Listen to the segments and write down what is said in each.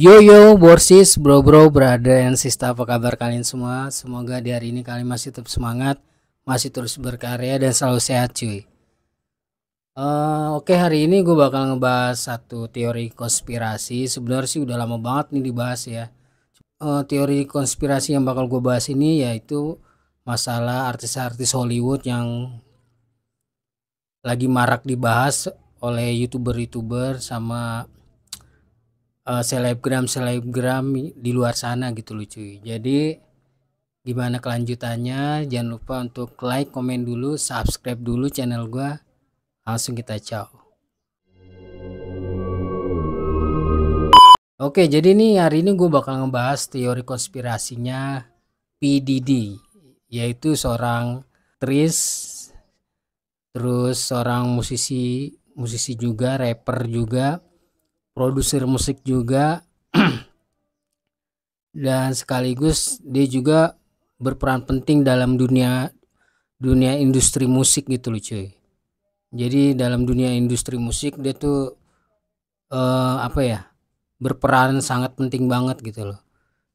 Yo yo borsis bro bro brother and sister, apa kabar kalian semua? Semoga di hari ini kalian masih tetap semangat, masih terus berkarya dan selalu sehat cuy. Oke, hari ini gue bakal ngebahas satu teori konspirasi. Sebenarnya sih udah lama banget nih dibahas ya. Teori konspirasi yang bakal gue bahas ini yaitu masalah artis-artis Hollywood yang lagi marak dibahas oleh youtuber-youtuber sama selebgram di luar sana gitu loh cuy. Jadi gimana kelanjutannya, jangan lupa untuk like, komen dulu, subscribe dulu channel gua. Langsung kita ciao. Oke, jadi nih hari ini gue bakal ngebahas teori konspirasinya P Diddy, yaitu seorang aktris, terus seorang musisi juga, rapper juga, produser musik juga, dan sekaligus dia juga berperan penting dalam dunia industri musik gitu loh cuy. Jadi dalam dunia industri musik dia tuh berperan sangat penting banget gitu loh.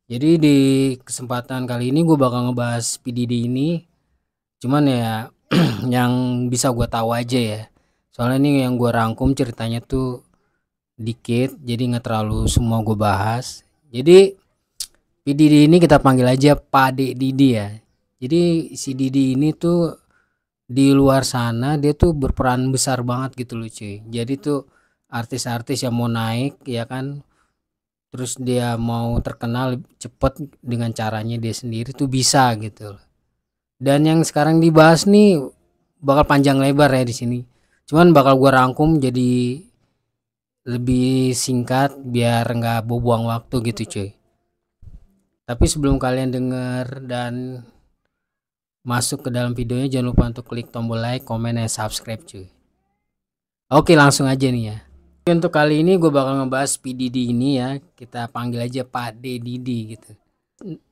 Jadi di kesempatan kali ini gue bakal ngebahas P Diddy ini, cuman ya yang bisa gue tahu aja ya, soalnya ini yang gue rangkum ceritanya tuh dikit, jadi nggak terlalu semua gue bahas. Jadi P Diddy ini kita panggil aja Pak Diddy ya. Jadi si Diddy ini tuh di luar sana dia tuh berperan besar banget gitu loh cuy. Jadi tuh artis-artis yang mau naik ya kan, terus dia mau terkenal cepet dengan caranya dia sendiri tuh bisa gitu loh. Dan yang sekarang dibahas nih bakal panjang lebar ya di sini. Cuman bakal gue rangkum jadi lebih singkat biar nggak buang waktu gitu cuy. Tapi sebelum kalian denger dan masuk ke dalam videonya, jangan lupa untuk klik tombol like, komen, dan subscribe cuy. Oke, langsung aja nih ya. Untuk kali ini gue bakal ngebahas P Diddy ini ya, kita panggil aja Pak Diddy gitu.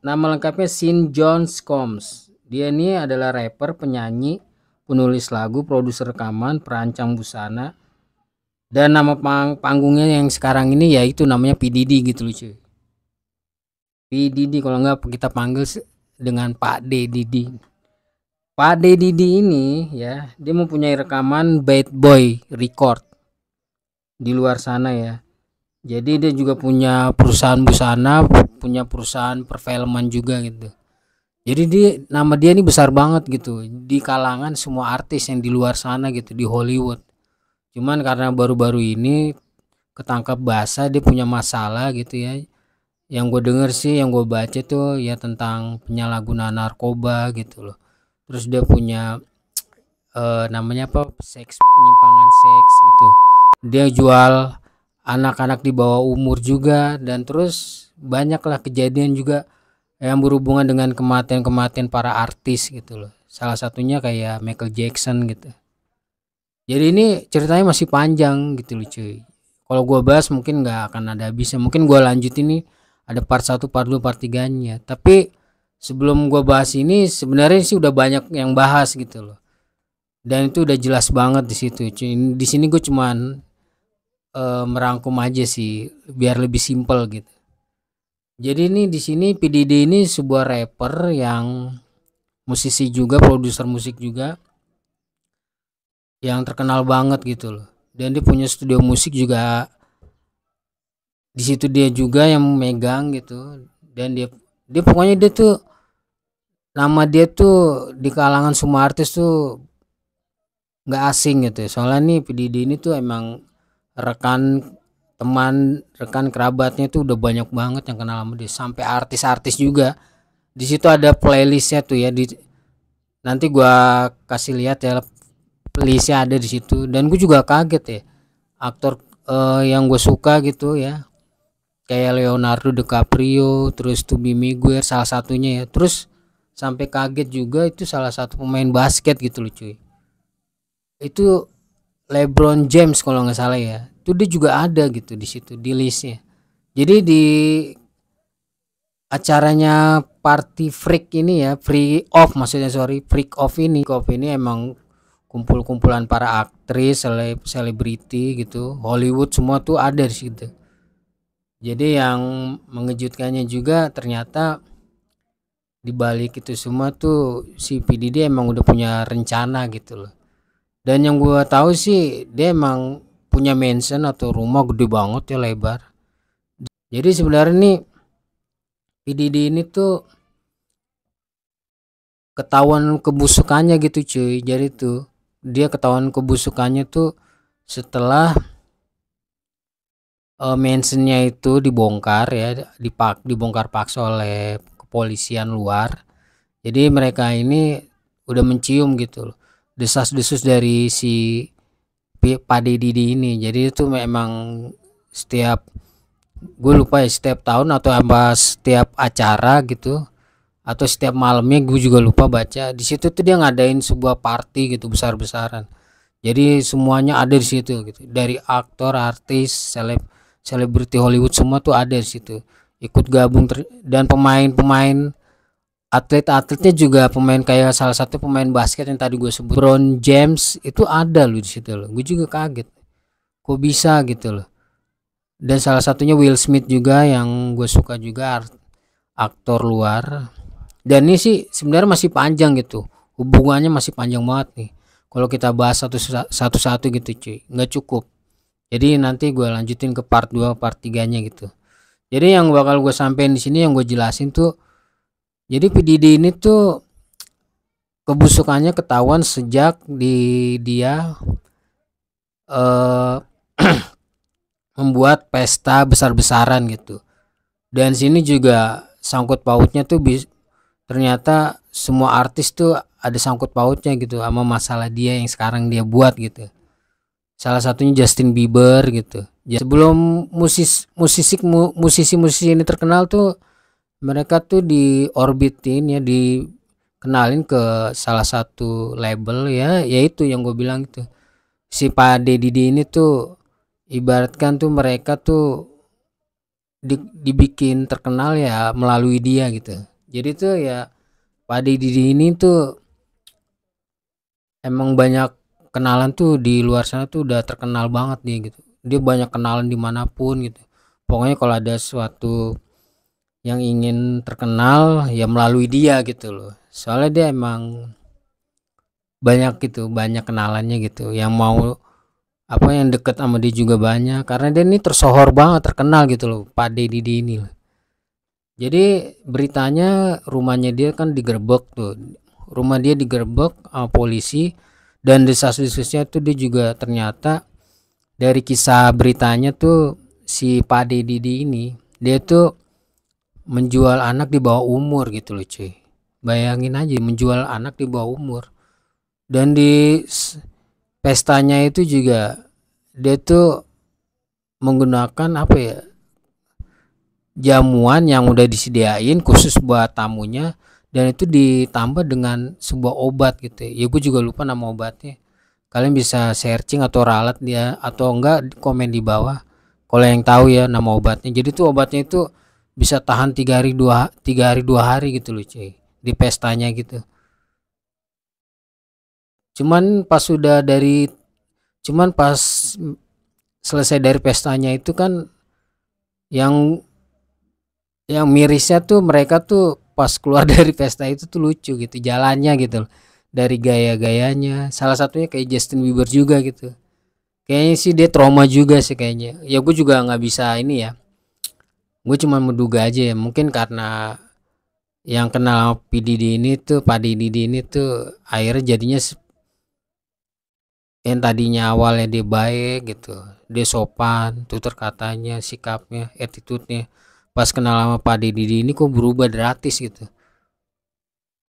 Nama lengkapnya Sean Jones Combs. Dia ini adalah rapper, penyanyi, penulis lagu, produser rekaman, perancang busana, dan nama panggungnya yang sekarang ini yaitu namanya P Diddy gitu loh cuy. P Diddy, kalau enggak kita panggil dengan Pak Diddy. Pak Diddy ini ya, dia mempunyai rekaman Bad Boy Record di luar sana ya. Jadi dia juga punya perusahaan busana, punya perusahaan perfilman juga gitu. Jadi nama dia ini besar banget gitu di kalangan semua artis yang di luar sana gitu, di Hollywood. Cuman karena baru-baru ini ketangkap basah, dia punya masalah gitu ya. Yang gue denger sih, yang gue baca tuh ya tentang penyalahgunaan narkoba gitu loh. Terus dia punya namanya apa, penyimpangan seks gitu. Dia jual anak-anak di bawah umur juga, dan terus banyaklah kejadian juga yang berhubungan dengan kematian para artis gitu loh. Salah satunya kayak Michael Jackson gitu. Jadi ini ceritanya masih panjang gitu loh cuy. Kalau gue bahas mungkin nggak akan ada habisnya. Mungkin gue lanjut ini ada part 1, part 2, part 3-nya. Tapi sebelum gue bahas ini sebenarnya sih udah banyak yang bahas gitu loh. Dan itu udah jelas banget di situ. Di sini gue cuman merangkum aja sih biar lebih simpel gitu. Jadi ini di sini P Diddy ini sebuah rapper yang musisi juga, produser musik juga, yang terkenal banget gitu loh. Dan dia punya studio musik juga. Di situ dia juga yang megang gitu. Dan dia pokoknya dia tuh, nama dia tuh di kalangan semua artis tuh nggak asing gitu ya. Soalnya nih P Diddy ini tuh emang rekan kerabatnya tuh udah banyak banget yang kenal sama dia, sampai artis-artis juga. Di situ ada playlistnya tuh ya, nanti gua kasih lihat ya, playlistnya ada di situ. Dan gue juga kaget ya, aktor yang gue suka gitu ya, kayak Leonardo DiCaprio, terus Tobey Maguire salah satunya ya. Terus sampai kaget juga itu salah satu pemain basket gitu loh cuy. Itu LeBron James kalau nggak salah ya. Itu dia juga ada gitu di situ di listnya. Jadi di acaranya Party Freak ini ya, Freak Off ini emang kumpul-kumpulan para aktris, selebriti gitu, Hollywood semua tuh ada di situ. Jadi yang mengejutkannya juga ternyata di balik itu semua tuh si P Diddy emang udah punya rencana gitu loh. Dan yang gua tahu sih dia emang punya mansion atau rumah gede banget ya, lebar. Jadi sebenarnya nih P Diddy ini tuh ketahuan kebusukannya gitu cuy. Jadi tuh dia ketahuan kebusukannya tuh setelah mansionnya itu dibongkar ya, dibongkar paksa oleh kepolisian luar. Jadi mereka ini udah mencium gitu loh desas-desus dari si Pak Deddy ini. Jadi itu memang setiap, gue lupa ya, setiap tahun atau apa setiap acara gitu atau setiap malamnya, gue juga lupa baca di situ tuh dia ngadain sebuah party gitu besar-besaran. Jadi semuanya ada di situ gitu, dari aktor, artis, selebriti Hollywood semua tuh ada di situ ikut gabung dan pemain-pemain, atlet-atletnya juga, pemain kayak salah satu pemain basket yang tadi gue sebut, LeBron James, itu ada loh di situ loh. Gue juga kaget kok bisa gitu loh. Dan salah satunya Will Smith juga yang gue suka juga, aktor luar. Dan ini sih sebenarnya masih panjang gitu, hubungannya masih panjang banget nih kalau kita bahas satu-satu gitu cuy, nggak cukup. Jadi nanti gue lanjutin ke part 2 part 3-nya gitu. Jadi yang bakal gue sampein di sini, yang gue jelasin tuh, jadi PDD ini tuh kebusukannya ketahuan sejak dia eh, membuat pesta besar-besaran gitu. Dan sini juga sangkut pautnya tuh ternyata semua artis tuh ada sangkut pautnya gitu sama masalah dia yang sekarang dia buat gitu. Salah satunya Justin Bieber gitu. Sebelum musisi-musisi ini terkenal tuh, mereka tuh diorbitin ya, dikenalin ke salah satu label ya, yaitu yang gue bilang itu si Pak Deddy ini tuh, ibaratkan tuh mereka tuh dibikin terkenal ya melalui dia gitu. Jadi tuh ya Pak Deddy ini tuh emang banyak kenalan tuh di luar sana tuh, udah terkenal banget dia gitu. Dia banyak kenalan dimanapun gitu. Pokoknya kalau ada sesuatu yang ingin terkenal ya melalui dia gitu loh. Soalnya dia emang banyak gitu, banyak kenalannya gitu. Yang mau apa, yang deket sama dia juga banyak. Karena dia ini tersohor banget, terkenal gitu loh, Pak Deddy ini loh. Jadi beritanya rumahnya dia kan digerebek tuh. Rumah dia digerebek sama polisi, dan desas-desusnya tuh dia juga ternyata dari kisah beritanya tuh si Pak Deddy ini dia tuh menjual anak di bawah umur gitu loh cuy. Bayangin aja menjual anak di bawah umur. Dan di pestanya itu juga dia tuh menggunakan apa ya, jamuan yang udah disediain khusus buat tamunya, dan itu ditambah dengan sebuah obat gitu ya, gue juga lupa nama obatnya. Kalian bisa searching atau ralat dia, atau enggak komen di bawah kalau yang tahu ya nama obatnya. Jadi tuh obatnya itu bisa tahan 3 hari 2 hari gitu loh cuy, di pestanya gitu. cuman pas sudah dari Cuman pas selesai dari pestanya itu kan, yang mirisnya tuh mereka tuh pas keluar dari pesta itu tuh lucu gitu jalannya gitu loh. Dari gaya-gayanya salah satunya kayak Justin Bieber juga gitu. Kayaknya sih dia trauma juga sih kayaknya. Ya gue juga nggak bisa ini ya. Gue cuma menduga aja ya. Mungkin karena yang kenal P Diddy ini tuh, Pak Diddy ini tuh akhirnya jadinya yang tadinya awalnya dia baik gitu, dia sopan, tutur katanya, sikapnya, attitude-nya. Pas kenal sama Pak Diddy ini kok berubah drastis gitu.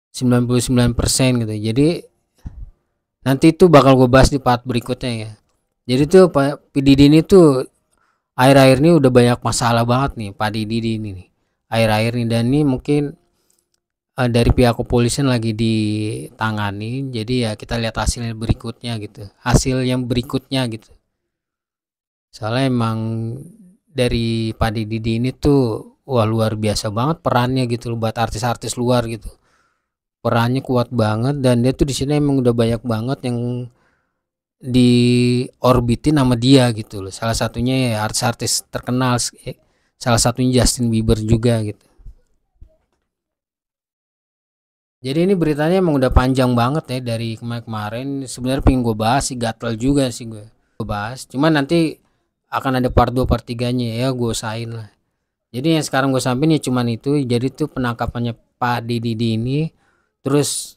99% gitu. Jadi nanti itu bakal gue bahas di part berikutnya ya. Jadi tuh Pak Diddy ini tuh akhir-akhir ini udah banyak masalah banget nih Pak Diddy ini nih. Akhir-akhir ini, dan ini mungkin dari pihak kepolisian lagi ditangani. Jadi ya kita lihat hasil berikutnya gitu. Hasil yang berikutnya gitu. Soalnya emang dari Pak Diddy ini tuh wah luar biasa banget perannya gitu loh buat artis-artis luar gitu. Perannya kuat banget, dan dia tuh di sini emang udah banyak banget yang diorbitin sama dia gitu loh. Salah satunya ya artis-artis terkenal salah satunya Justin Bieber juga gitu. Jadi ini beritanya emang udah panjang banget ya dari kemarin-kemarin. Sebenarnya pengen gue bahas sih, gatel juga sih gue bahas. Cuman nanti akan ada part 2 part 3-nya ya, gue usahain lah. Jadi yang sekarang gue sampein ya cuman itu. Jadi tuh penangkapannya Pak Didi ini, terus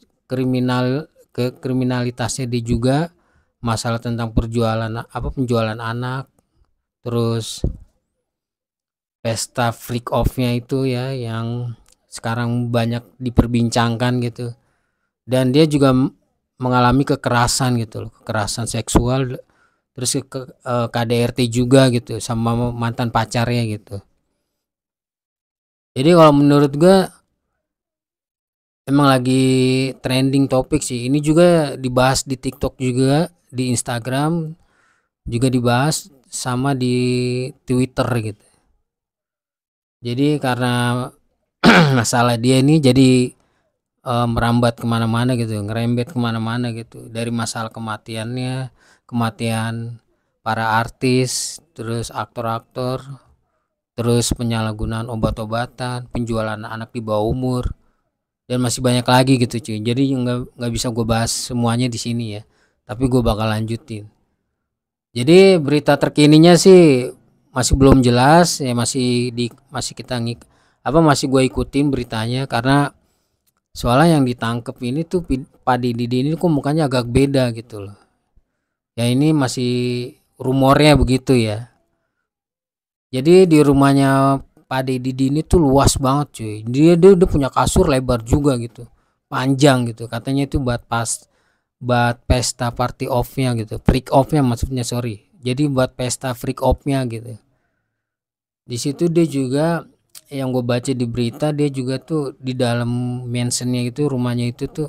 kriminalitasnya dia juga, masalah tentang penjualan anak, terus pesta freak off-nya itu ya yang sekarang banyak diperbincangkan gitu. Dan dia juga mengalami kekerasan gitu loh, kekerasan seksual, terus KDRT juga gitu sama mantan pacarnya gitu. Jadi kalau menurut gua emang lagi trending topik sih. Ini juga dibahas di TikTok juga, di Instagram juga dibahas, sama di Twitter gitu. Jadi karena masalah dia ini jadi merambat kemana-mana gitu, ngerembet kemana-mana gitu. Dari masalah kematian para artis, terus aktor-aktor, terus penyalahgunaan obat-obatan, penjualan anak di bawah umur, dan masih banyak lagi gitu cuy. Jadi nggak bisa gue bahas semuanya di sini ya, tapi gue bakal lanjutin. Jadi berita terkininya sih masih belum jelas ya, masih masih gue ikutin beritanya, karena soalnya yang ditangkep ini tuh Pak Didi ini kok mukanya agak beda gitu loh. Ya ini masih rumornya begitu ya. Jadi di rumahnya Pak Didi ini tuh luas banget cuy. Dia udah punya kasur lebar juga gitu, panjang gitu. Katanya itu buat pesta party off-nya gitu, freak off-nya maksudnya, sorry. Jadi buat pesta freak off-nya gitu. Di situ dia juga, yang gue baca di berita, dia juga tuh di dalam mansionnya itu, rumahnya itu tuh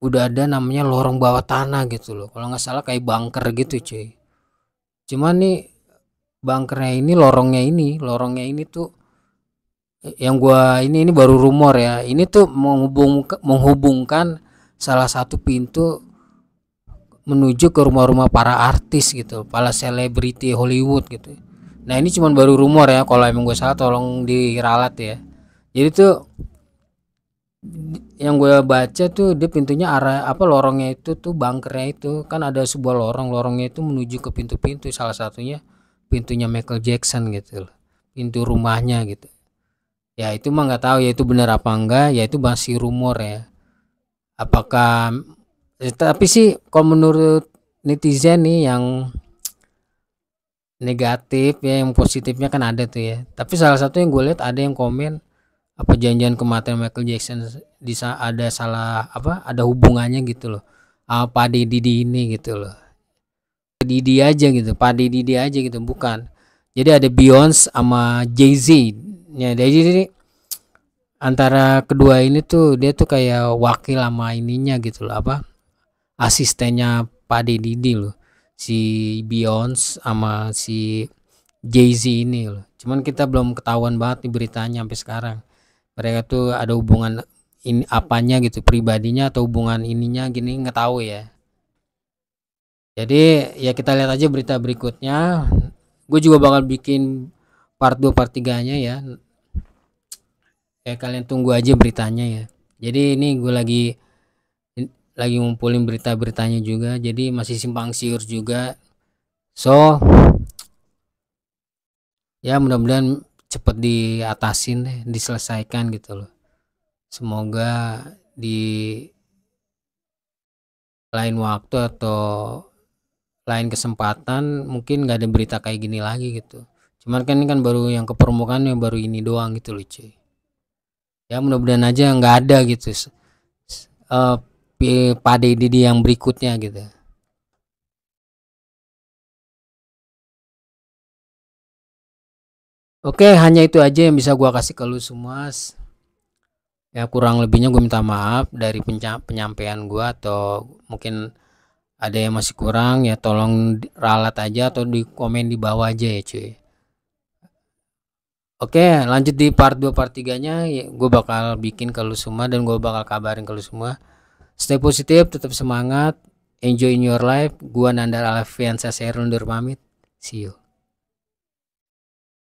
udah ada namanya lorong bawah tanah gitu loh. Kalau nggak salah kayak bunker gitu cuy. Cuman nih bunkernya ini, lorongnya ini tuh yang gua ini baru rumor ya. Ini tuh menghubungkan salah satu pintu menuju ke rumah-rumah para artis gitu, para selebriti Hollywood gitu. Nah ini cuman baru rumor ya, kalau emang gue salah tolong diralat ya. Jadi tuh yang gue baca tuh dia pintunya arah lorongnya itu tuh, bunkernya itu kan ada sebuah lorongnya itu menuju ke pintu-pintu, salah satunya pintunya Michael Jackson gitu loh, pintu rumahnya gitu. Ya itu mah nggak tahu ya itu benar apa enggak, ya itu masih rumor ya. Apakah tapi sih kalau menurut netizen nih yang negatif ya, yang positifnya kan ada tuh ya. Tapi salah satu yang gue lihat ada yang komen, apa janjian kematian Michael Jackson ada salah ada hubungannya gitu loh, Pak Didi ini gitu loh. Didi aja gitu, Pak Didi aja gitu, bukan. Jadi ada Beyonce sama Jay-Z ya. Jadi antara kedua ini tuh dia tuh kayak wakil sama ininya gitu loh, asistennya Pak Didi loh, si Beyonce sama si Jay-Z ini loh. Cuman kita belum ketahuan banget di beritanya sampai sekarang. Mereka tuh ada hubungan ini apanya gitu, pribadinya atau hubungan ininya gini, nggak tahu ya. Jadi ya kita lihat aja berita berikutnya. Gue juga bakal bikin part 2 part 3-nya ya. Ya kalian tunggu aja beritanya ya. Jadi ini gue lagi ngumpulin berita-beritanya juga, jadi masih simpang siur juga. So ya mudah-mudahan cepet diatasin deh, diselesaikan gitu loh. Semoga di lain waktu atau lain kesempatan mungkin nggak ada berita kayak gini lagi gitu. Cuman kan ini kan baru yang ke permukaan, yang baru ini doang gitu loh cuy. Ya mudah-mudahan aja nggak ada gitu Pak Didi yang berikutnya gitu. Oke, hanya itu aja yang bisa gua kasih ke lu semua. Ya kurang lebihnya gue minta maaf dari penyampaian gua, atau mungkin ada yang masih kurang ya tolong ralat aja atau di komen di bawah aja ya cuy. Oke, lanjut di part 2 part 3-nya ya, gue bakal bikin ke lu semua dan gue bakal kabarin ke lu semua. Stay positif, tetap semangat, enjoy in your life. Gua Nandar Alfiansa Serundur pamit. See you.